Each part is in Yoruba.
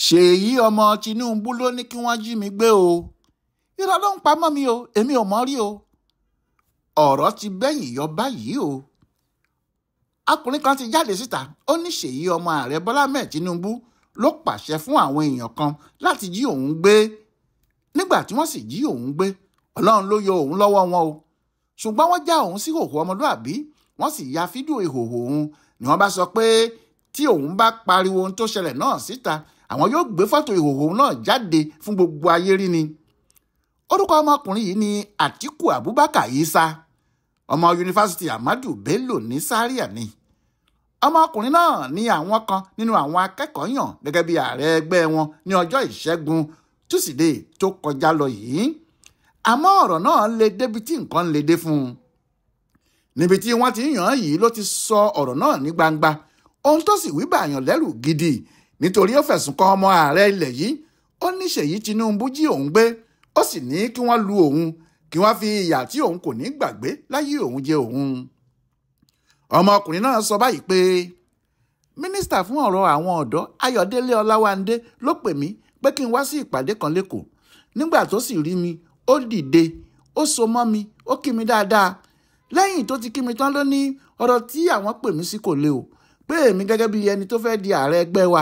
Ṣèyí ọmọ Tinubu ló ní kí wọ́n jí mi gbé o. Irọ́ ló ń pa mọ́ mi o, èmi ò mọ̀ rí o. Ọ̀rọ̀ ti bẹ́yìn yọ báyìí o. Ọkùnrin kan ti jáde síta, ó ní Ṣèyí ọmọ ààrẹ Bọ́lá Ahmed Tinubu ló pàṣẹ fún àwọn èèyàn kan láti jí òun gbé. Nígbà tí wọ́n sì jí òun gbé, Ọlọ́run ló yọ òun lọ́wọ́ wọn o. Ṣùgbọ́n wọ́n já òun sí ìhòòhò ọmọlúàbí, wọ́n sì ya fídíò ìhòòhò òun ni wọ́n bá sọ pé tí òun bá pariwo ohun tó ṣẹlẹ̀ náà síta, àwọn yóò gbé fọ́tò ìhòòhò náà jáde fún gbogbo ayé rí ni. Orúkọ ọmọkùnrin yìí ni Àtíkù Abubakar Isa, ọmọ yunifásitì Ahmadu Bello ní Zaria ni. Ọmọkùnrin náà ní àwọn kan nínú àwọn akẹ́kọ̀ọ́ yàn gẹ́gẹ́ bí ààrẹ ẹgbẹ́ wọn ní ọjọ́ Ìṣẹ́gun Túsídéè tó kọjá lọ yìí. Àmọ́ ọ̀rọ̀ náà le débi tí nǹkan le dé fún un. Níbi tí wọ́n ti yàn án yìí ló ti sọ ọ̀rọ̀ náà ní gbangba, ohun tó sì wí bàyàn lẹ́rù gidi nítorí ó fẹ̀sùn kan ọmọ ààrẹ ilẹ̀ yìí. Ó ní Ṣèyí Tinubu jí òun gbé, ó sì ní kí wọ́n lu òun, kí wọ́n fi ìyà tí òun kò ní gbàgbé láyé òun jẹ òun. Ọmọkùnrin náà sọ báyìí pé mínísítà fún ọ̀rọ̀ àwọn ọ̀dọ́ Ayọ̀délé Ọláwándé ló pè mí pé kí n wá sí ìpàdé kan lÉkòó. Nígbà tó sì rí mi, ó dìde, ó so mọ́ mi, ó kí mi dáadáa. Lẹ́yìn tó ti kí mi tán ló ní ọ̀rọ̀ tí àwọn pè mí sí kò le o, pé èmi gẹ́gẹ́ bí ẹni tó fẹ́ di ààrẹ ẹgbẹ́ wa,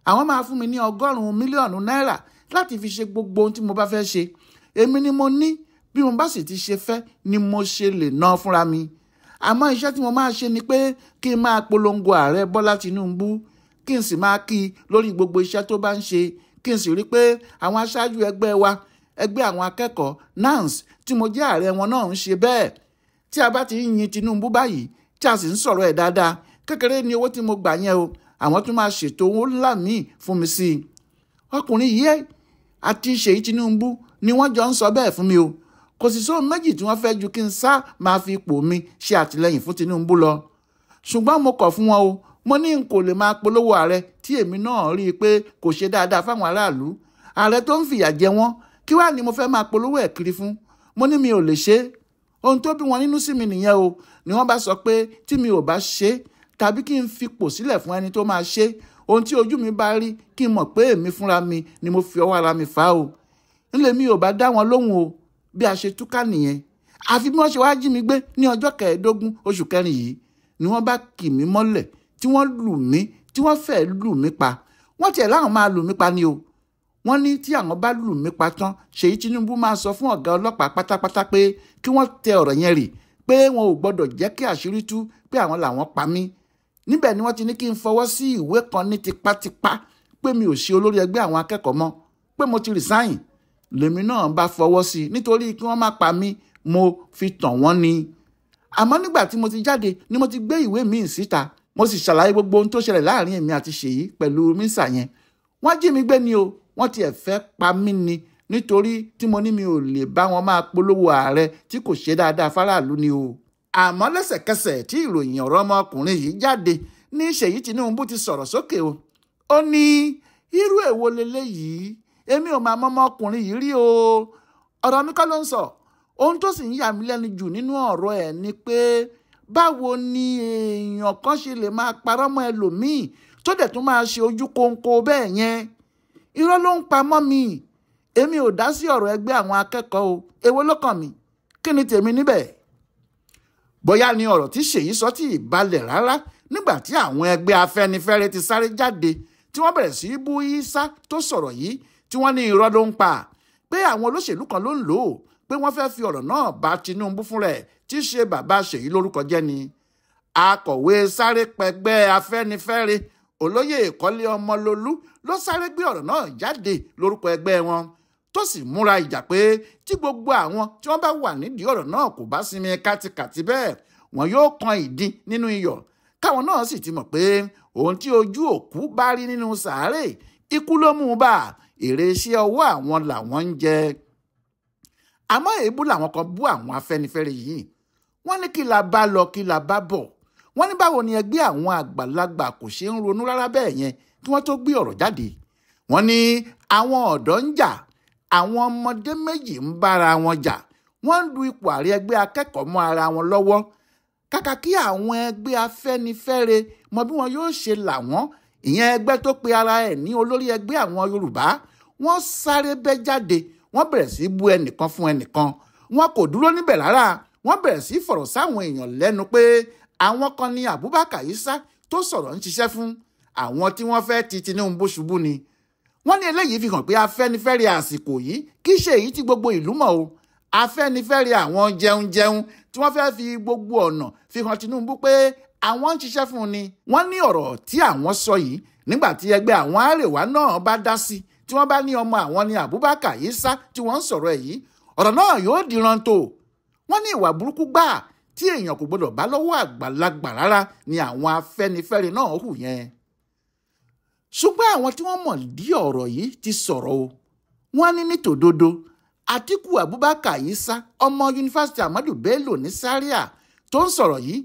àwọn máa fún mi ní 100 mílíọ̀nù náírà láti fi ṣe gbogbo ohun tí mo bá fẹ́ ṣe. Èmi ni mo ní, bí mo bá sì ti ṣe fẹ́ ni mo ṣe lè ná fúnra mi. Àmọ́ iṣẹ́ tí mo máa ṣe ni pé kí n máa polongo ààrẹ Bọ́lá Tinubu, kí n sì máa kí i lórí gbogbo iṣẹ́ tó bá ń ṣe, kí n sì rí pé àwọn aṣáájú ẹgbẹ́ wa, ẹgbẹ́ àwọn akẹ́kọ̀ọ́ NANS tí mo jẹ́ ààrẹ wọn náà ń ṣe bẹ́ẹ̀. Tí a bá ti ń yin Tinubu báyìí, tí a sì ń sọ̀rọ̀ ẹ̀ dáadáa, kékeré ni owó tí mo gbà yẹn o, àwọn tún máa ṣètò owó ńlá míì fún mi sí i. Ọkùnrin yìí àti Ṣèyí Tinubu ni wọ́n jọ ń sọ bẹ́ẹ̀ fún mi o. Kò sì sóhun méjì tí wọ́n fẹ́ ju kí n sá máa fi ipò mi ṣe àtìlẹ́yìn fún Tinubu lọ. Ṣùgbọ́n mo kọ̀ fún wọn o, mo ní n kò lè máa polówó ààrẹ tí èmi náà rí i pé kò ṣe dáadáa fáwọn aráàlú. Ààrẹ tó ń fìyà jẹ wọ́n, kí wàá ni mo fẹ́ máa polówó ẹ̀ kiri fún? Mo ní mi ò lè ṣe é. Ohun tó bí wọn nínú sí mi nìyẹn o, ni wọ́n bá sọ pé tí mi ò bá ṣe é, tàbí kí n fipò sílẹ̀ fún ẹni tó máa ṣe é, ohun tí ojú mi bá rí kí n mọ̀ pé èmi fúnra mi ni mo fi ọwọ́ ara mi fà á o. Ńlẹ̀ mi ò bá dá wọn lóhùn o, bí a ṣe túká nìyẹn. Àfi bí wọ́n ṣe wá jí mi gbé ní ọjọ́ 15 oṣù kẹrin yìí ni wọ́n bá kì mí mọ́lẹ̀, tí wọ́n lù mí, tí wọ́n fẹ́ lù mí pa. Wọ́n tiẹ̀ láwọn máa lù mí pa ni o. Wọ́n ní tí àwọn bá lù mí pa tán, Ṣèyí Tinubu máa sọ fún ọ̀gá ọlọ́pàá pátápátá pé kí wọ́n tẹ ọ̀rọ̀ yẹn rì, pé wọn ò gbọ́dọ̀ jẹ́ kí àṣírí tú pé àwọn làwọn pa mí. Níbẹ̀ ni wọ́n ti ní kí n fọwọ́ sí ìwé kan ní tipátipá pé mi ò ṣe olórí ẹgbẹ́ àwọn akẹ́kọ̀ọ́ mọ́, pé mo ti resign. Lèmi náà bá fọwọ́ sí i nítorí kí wọ́n má pa mí, mo fi tàn wọ́n ni. Àmọ́ nígbà tí mo ti jáde ni mo ti gbé ìwé míì síta, mo sì ṣàlàyé gbogbo ohun tó ṣẹlẹ̀ láàrin èmi àti Ṣèyí pẹ̀lú mínísà yẹn. Wọ́n jí mi gbé ni o, wọ́n tiẹ̀ fẹ́ pa mí ni, nítorí tí mo ní mi ò lè bá wọn máa polówó ààrẹ tí kò ṣe dáadáa fáráàlú ni o. Àmọ́ lẹ́sẹ̀kẹsẹ̀ tí ìròyìn ọ̀rọ̀ ọmọkùnrin yìí jáde ní Ṣèyí Tinubu ti sọ̀rọ̀ sókè o. Ó ní irú èwo leléyìí, èmi ò máa mọ ọmọkùnrin yìí rí o. Ọ̀rọ̀ mi kọ́ ló ń sọ. Ohun tó sì ń yà mí lẹ́nu jù nínú ọ̀rọ̀ ẹ̀ ni pé báwo ni èèyàn kan ṣe lè máa parọ́ mọ́ ẹlòmíì tó dẹ̀ tún máa ṣe ojú kóńkó bẹ́ẹ̀ yẹn. Irọ́ ló ń pa mọ́ mi. Èmi ò dá sí ọ̀rọ̀ ẹgbẹ́ àwọn akẹ́kọ̀ọ́ o. Èwo ló kàn mí? Kí ni tèmi níbẹ̀? Bóyá ni ọ̀rọ̀ tí Ṣèyí sọ tí ìbalẹ̀ rárá nígbà tí àwọn ẹgbẹ́ Afẹ́nifẹ́re ti sáré jáde tí wọ́n bẹ̀rẹ̀ sí í bú Isa tó sọ̀rọ̀ yìí, tí wọ́n ní irọ́ ló ń pa, pé àwọn olóṣèlú kan ló ń lò ó, pé wọ́n fẹ́ fi ọ̀rọ̀ náà bá Tinubu fún rẹ̀ tí í ṣe bàbá Ṣèyí lórúkọ jẹ́ ni. Akọ̀wé sáré pẹgbẹ́ Afẹ́nifẹ́re Olóyè Ìkọ́lé Ọmọlólú ló sáré gbé ọ̀rọ̀ náà jáde lórúkọ ẹgbẹ́ wọn, tó sì múra ìjà pé tí gbogbo àwọn tí wọ́n bá wà nídìí ọ̀rọ̀ náà kò bá sinmi kátikàti bẹ́ẹ̀, wọn yóò kan ìdin nínú iyọ̀. Káwọn náà sì ti mọ̀ pé ohun tí ojú òkú bá rí nínú sàárè, ikú ló mú un bá, èrè iṣẹ́ ọwọ́ àwọn làwọn ń jẹ. Àmọ́ èébú làwọn kan bú àwọn Afẹ́nifẹ́re yìí. Wọ́n ní kí la bá lọ kí la bá bọ̀. Wọ́n ní báwo ni ẹgbẹ́ àwọn àgbàlagbà kò ṣe ń ronú rárá bẹ́ẹ̀ yẹn kí wọ́n tó gbé ọ̀rọ̀ jáde. Wọ́n ní àwọn ọ̀dọ́ ń jà, àwọn ọmọdé méjì ń bára wọn jà, wọ́n ń du ipò ààrẹ ẹgbẹ́ akẹ́kọ̀ọ́ mọ́ ara wọn lọ́wọ́. Kàkà kí àwọn ẹgbẹ́ Afẹ́nifẹ́re mọ bí wọn yóò ṣe là wọ́n, ìyẹn ẹgbẹ́ tó pe ara ẹ̀ ní olórí ẹgbẹ́ àwọn Yorùbá, wọ́n sáré bẹ́ jáde, wọ́n bẹ̀rẹ̀ sí bú ẹnìkan fún ẹnìkan. Wọn kò dúró níbẹ̀ rárá, wọ́n bẹ̀rẹ̀ sí fọ̀rọ̀ sáwọn èèyàn lẹ́nu pé àwọn kan ní Abubakar Isa tó sọ̀rọ̀ ń ṣiṣẹ́ fún, àwọn tí wọ́n fẹ́ ti Tinubu ṣubú ni. Wọ́n ní eléyìí fi hàn pé Afẹ́nifẹ́re àsìkò yìí kì í ṣe èyí tí gbogbo ìlú mọ̀ o. Afẹ́nifẹ́re àwọn jẹun tí wọ́n fẹ́ fi gbogbo ọ̀nà fi hàn Tinubu pé àwọn ń ṣiṣẹ́ fún un ni. Wọ́n ní ọ̀rọ̀ tí àwọn sọ yìí nígbà tí ẹgbẹ́ àwọn Àrèwá náà bá dá sí, tí wọ́n bá ní ọmọ àwọn ní Abubakar Isa tí wọ́n ń sọ̀rọ̀ ẹ̀ yìí, ọ̀rọ̀ náà yóò dìran tó. Wọ́n ní ìwà burúkú gbáà tí èèyàn kò gbọdọ̀ bá lọ́wọ́ àgbàlagbà rárá ni àwọn Afẹ́nifẹ́re náà hù yẹn. Ṣùgbọ́n àwọn tí wọ́n mọ̀ dí ọ̀rọ̀ yìí ti sọ̀rọ̀ o. Wọ́n ní nítòdodo Àtíkù Abubakar Isa ọmọ yunifásitì Ahmadu Bello ní Zaria tó ń sọ̀rọ̀ yìí,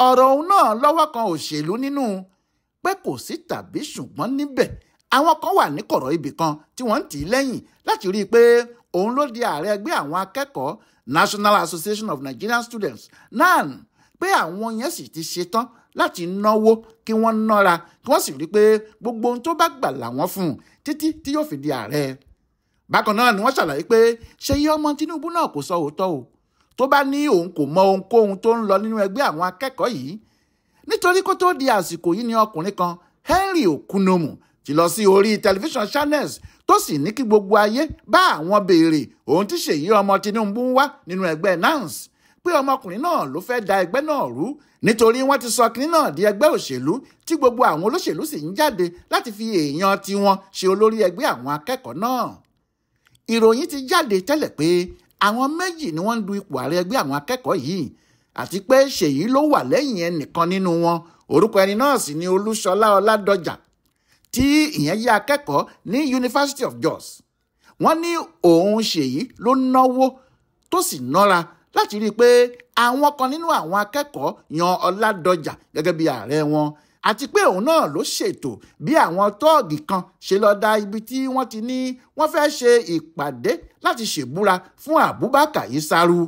ọ̀rọ̀ òun náà lọ́wọ́ kan òṣèlú nínú, pé kò sí tàbí ṣùgbọ́n níbẹ̀ àwọn kan wà ní kọ̀rọ̀ ibì kan tí wọ́n ń tì í lẹ́yìn láti rí i pé òun ló di ààrẹ ẹgbẹ́ àwọn akẹ́kọ̀ọ́ National Association of Nigerian Students NAN, pé àwọn yẹn sì ti ṣetán láti náwó kí wọ́n nára kí wọ́n sì rí i pé gbogbo ohun tó bá gbà làwọn fún un títí tí yóò fi di ààrẹ. Bákan náà ni wọ́n ṣàlàyé pé Ṣèyí ọmọ Tinubu náà kò sọ òótọ́ o tó bá ní òun kò mọ ohunkóhun tó ń lọ nínú ẹgbẹ́ àwọn akẹ́kọ̀ọ́ yìí, nítorí kó tó di àsìkò yìí ni ọkùnrin kan Henry Okunomu ti lọ sí orí tẹlifíṣàn Channels tó sì ní kí gbogbo ayé bá àwọn béèrè ohun tí Ṣèyí ọmọ Tinubu ń wá nínú ẹgbẹ́ NANS, pé ọmọkùnrin náà ló fẹ́ da ẹgbẹ́ náà rú nítorí wọ́n ti sọ kínní náà di ẹgbẹ́ òṣèlú tí gbogbo àwọn olóṣèlú sì ń jáde láti fi èèyàn tiwọn ṣe olórí ẹgbẹ́ àwọn akẹ́kọ̀ọ́ náà. Ìròyìn ti jáde tẹ́lẹ̀ pé àwọn méjì ni wọ́n ń du ipò ààrẹ ẹgbẹ́ àwọn akẹ́kọ̀ọ́ yìí àti pé Ṣèyí ló wà lẹ́yìn ẹnìkan nínú wọn, orúkọ ẹni náà sì ni Olúṣọlá Ọládọjà tí ìyẹn jẹ́ akẹ́kọ̀ọ́ ní University of Jos. Wọ́n ní òun Ṣèyí ló náwó tó sì nára láti rí i pé àwọn kan nínú àwọn akẹ́kọ̀ọ́ yan Ọládọjà gẹ́gẹ́ bí ààrẹ wọn, àti pé òun náà ló ṣètò bí àwọn tọ́ọ̀gì kan ṣe lọ da ibi tí wọ́n ti ní wọ́n fẹ́ ṣe ìpàdé láti ṣèbúra fún Abubakar Isa rú.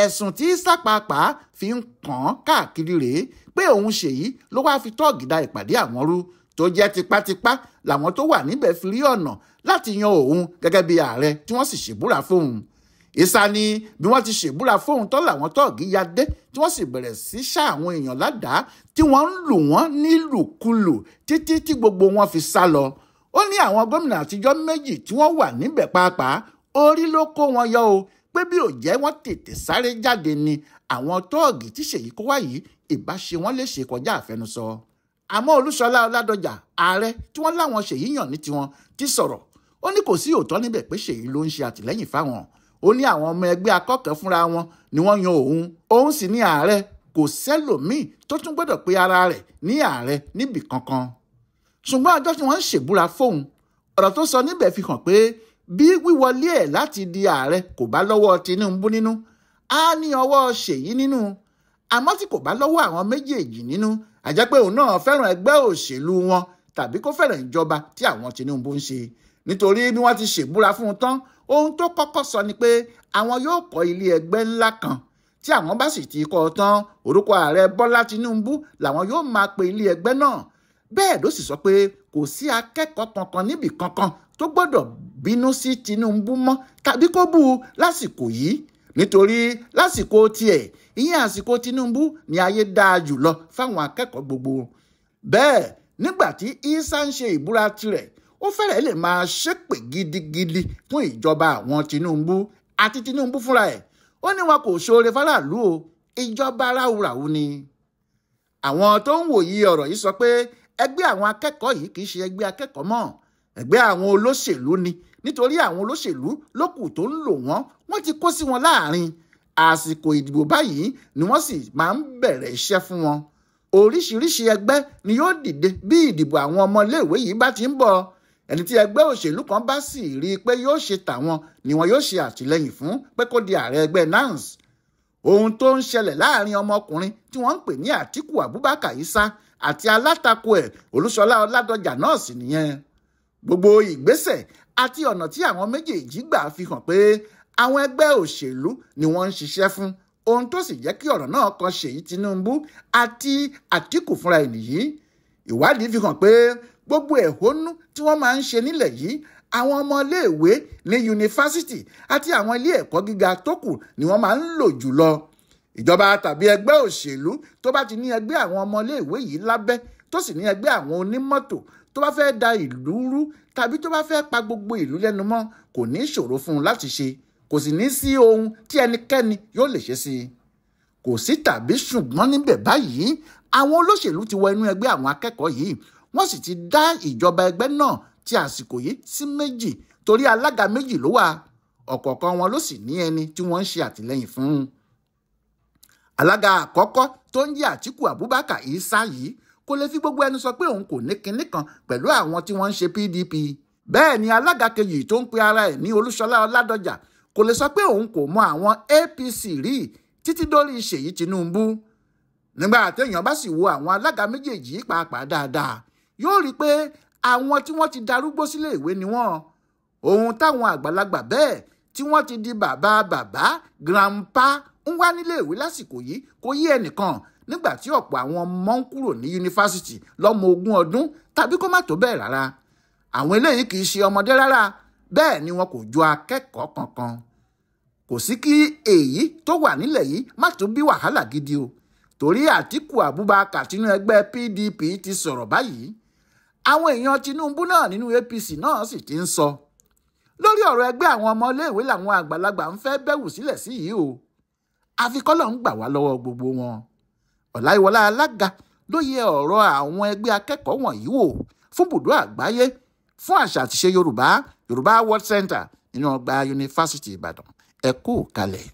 Ẹ̀sùn tí Isa pàápàá fi ń kàn án káàkiri rèé pé òun Ṣèyí ló wáá fi tọ́ọ̀gì da ìpàdé àwọn rú, tó jẹ́ tipátipá làwọn tó wà níbẹ̀ fi rí ọ̀nà láti yan òun gẹ́gẹ́ bí ààrẹ tí wọ́n sì ṣèbúra fóun. Isa ní bí wọ́n ti ṣèbúra fóun tán làwọn tọ́ọ̀gì ya dé tí wọ́n sì bẹ̀rẹ̀ sí ṣá àwọn èèyàn ládàá tí wọ́n ń lù wọ́n nílùkulù títí tí gbogbo wọn fi sá lọ. Ó ní àwọn gómìnà àtijọ́ méjì tí wọ́n wà níbẹ̀ pàápàá orí ló kó wọn yọ o, pé bí ò jẹ́ wọ́n tètè sáré jáde ni àwọn tọ́ọ̀gì tí Ṣèyí kó wá yìí ìbá ṣe wọ́n léṣe kọjá àfẹnusọ. Àmọ́ Olúṣọlá Ọládọjà ààrẹ tí wọ́n láwọn Ṣèyí yàn ní tiwọn ti sọ̀rọ̀. Ó ní kò sí òótọ́ níbẹ̀ pé Ṣèyí ló ń ṣe àtìlẹ́yìn fáwọn. Ó ní àwọn ọmọ ẹgbẹ́ akọ́kẹ́ fúnra wọn ni wọ́n yan òun sì ní ààrẹ, kò sẹ́lòmíì tó tún gbọ́dọ̀ pe ara rẹ̀ ní ààrẹ níbì kankan. Ṣùgbọ́n ọjọ́ tí wọ́n ń ṣèbúra fóun, ọ̀rọ̀ tó sọ níbẹ̀ fi hàn pé bí wíwọlé ẹ̀ láti di ààrẹ kò bá lọ́wọ́ Tinubu nínú, á ní ọwọ́ Ṣèyí nínú. Àmọ́ tí kò bá lọ́wọ́ àwọn méjèèjì nínú, á jẹ́ pé òun náà fẹ́ràn ẹgbẹ́ òṣèlú wọn tàbí kó fẹ́ràn ìjọba tí àwọn Tinubu ń ṣe. Nítorí bí wọ́n ti ṣèbúra fún un tán, ohun tó kọ́kọ́ sọ ni pé àwọn yóò kọ́ ilé ẹgbẹ́ ńlá kan tí àwọn bá sì ti kọ́ tán orúkọ ààrẹ Bọ́lá Tinubu làwọn yóò máa pe ilé ẹgbẹ́ náà. Bẹ́ẹ̀ ló sì sọ pé kò sí akẹ́kọ̀ọ́ kankan níbì kankan tó gbọ́dọ̀ bínú sí Tinubu mọ́ tàbí kó bú u lásìkò yìí, nítorí lásìkò tiẹ̀ ìyẹn àsìkò Tinubu ni ayé dáa jùlọ fáwọn akẹ́kọ̀ọ́ gbogbo. Bẹ́ẹ̀ nígbà tí Isa ń ṣe ìbúra tirẹ̀, ó fẹ́rẹ̀ lè máa ṣépè gidigidi fún ìjọba àwọn Tinubu àti Tinubu fúnra ẹ̀. Ó ní wọn kò ṣoore fáráàlú o, ìjọba ráúráú ni. Àwọn tó ń wòye ọ̀rọ̀ yìí sọ pé ẹgbẹ́ àwọn akẹ́kọ̀ọ́ yìí kì í ṣe ẹgbẹ́ akẹ́kọ̀ọ́ mọ́, ẹgbẹ́ àwọn olóṣèlú ni, nítorí àwọn olóṣèlú lókù tó ń lò wọ́n ti kó sí wọn láàrin. Àsìkò ìdìbò báyìí ni wọ́n sì máa ń bẹ̀rẹ̀ iṣẹ́ fún wọn. Oríṣiríṣi ẹgbẹ́ ni yóò dìde bí ìdìbò àwọn ọmọléèwé yìí bá ti ń bọ̀. Ẹni tí ẹgbẹ́ òṣèlú kan bá sì rí i pé yóò ṣe tàwọn ni wọn yóò ṣe àtìlẹ́yìn fún pé kó di ààrẹ ẹgbẹ́ NANS. Ohun tó ń ṣẹlẹ̀ láàrin ọmọkùnrin tí wọ́n ń pè ní Àtíkù Abubakar Isa àti alátakò ẹ̀ Olúṣọlá Ọládọjà náà sì nìyẹn. Gbogbo ìgbésẹ̀ àti ọ̀nà tí àwọn méjèèjì gbà fi hàn pé àwọn ẹgbẹ́ òṣèlú ni wọ́n ń ṣiṣẹ́ fún, ohun tó sì jẹ́ kí ọ̀rọ̀ náà kan Ṣèyí Tinubu àti Àtíkù fúnra ẹ̀ nìyí. ìwádìí fi hàn pé gbogbo ẹ̀hónú tí wọ́n máa ń ṣe nílẹ̀ yìí àwọn ọmọléèwé ní yunifásitì àti àwọn ilé ẹ̀kọ́ gíga tó kù ni wọ́n máa ń lò jùlọ. Ìjọba tàbí ẹgbẹ́ òṣèlú tó bá ti ní ẹgbẹ́ àwọn ọmọléèwé yìí lábẹ́ tó sì ní ẹgbẹ́ àwọn onímọ́tò tó bá fẹ́ da ìlú rú tàbí tó bá fẹ́ pa gbogbo ìlú lẹ́nu mọ́ kò ní ṣòro fún un láti ṣe, kò sì ní sí ohun tí ẹnikẹ́ni yóò lè ṣe sí i. Kò sí tàbí ṣùgbọ́n níbẹ̀ báyìí àwọn olóṣèlú ti wọ inú ẹgbẹ́ àwọn akẹ́kọ̀ọ́ yìí wọ́n sì ti dá ìjọba ẹgbẹ́ náà ti àsìkò yìí sí méjì torí alága méjì ló wà, ọ̀kọ̀ọ̀kan wọn ló sì ní ẹni tí wọ́n ń ṣe àtìlẹ́yìn fún. Alága àkọ́kọ́ tó ń jẹ́ Àtíkù Abubakar Isa yìí kò lè fi gbogbo ẹnu sọ pé òun kò ní kinní kan pẹ̀lú àwọn tí wọ́n ń ṣe PDP. Bẹ́ẹ̀ ni alága kejì tó ń pe ara ẹ̀ ní Olúṣọlá Ọládọjà kò lè sọ pé òun kò mọ àwọn APC rí títí dórí Ṣèyí Tinubu. Nígbà téèyàn bá sì wo àwọn alága méjèèjì pàápàá dáadáa yóò rí i pé àwọn tí wọ́n ti darúgbó sílé ìwé ni wọ́n. Ohun táwọn àgbàlagbà bẹ́ẹ̀ tí wọ́n ti di bàbá grandpa ń wá nílé ìwé lásìkò yìí kò yé ẹnìkan nígbà tí ọ̀pọ̀ àwọn ọmọ ń kúrò ní yunifásitì lọ́mọ 20 ọdún tàbí kó má tó bẹ́ẹ̀ rárá. Àwọn eléyìí kì í ṣe ọmọdé rárá, bẹ́ẹ̀ ni wọn kò jọ akẹ́kọ̀ọ́ kankan. Kò sí kí èyí tó wà nílẹ̀ yìí má tó bí wàhálà gidi o, torí Àtíkù Abubakar tinú ẹgbẹ́ PDP ti sọ̀rọ̀ báyìí. Àwọn èèyàn Tinubu náà nínú APC náà sì ti ń sọ. Lórí ọ̀rọ̀ ẹgbẹ́ àwọn ọmọléèwé làwọn àgbàlagbà ń fẹ́ bẹ̀wù sílẹ̀ sí yìí o. Àfikọ́lọ̀ ń gbà wá lọ́wọ́ gbogbo wọn. Ọláyíwọlá Alága ló yẹ ọ̀rọ̀ àwọn ẹgbẹ́ akẹ́kọ̀ọ́ wọ̀nyí wò fún Ibùdó Àgbáyé fún àṣà àti ìṣe Yorùbá World Center nínú ọgbà Yunifásitì Ìbàdàn. Ẹ kú kalẹ̀.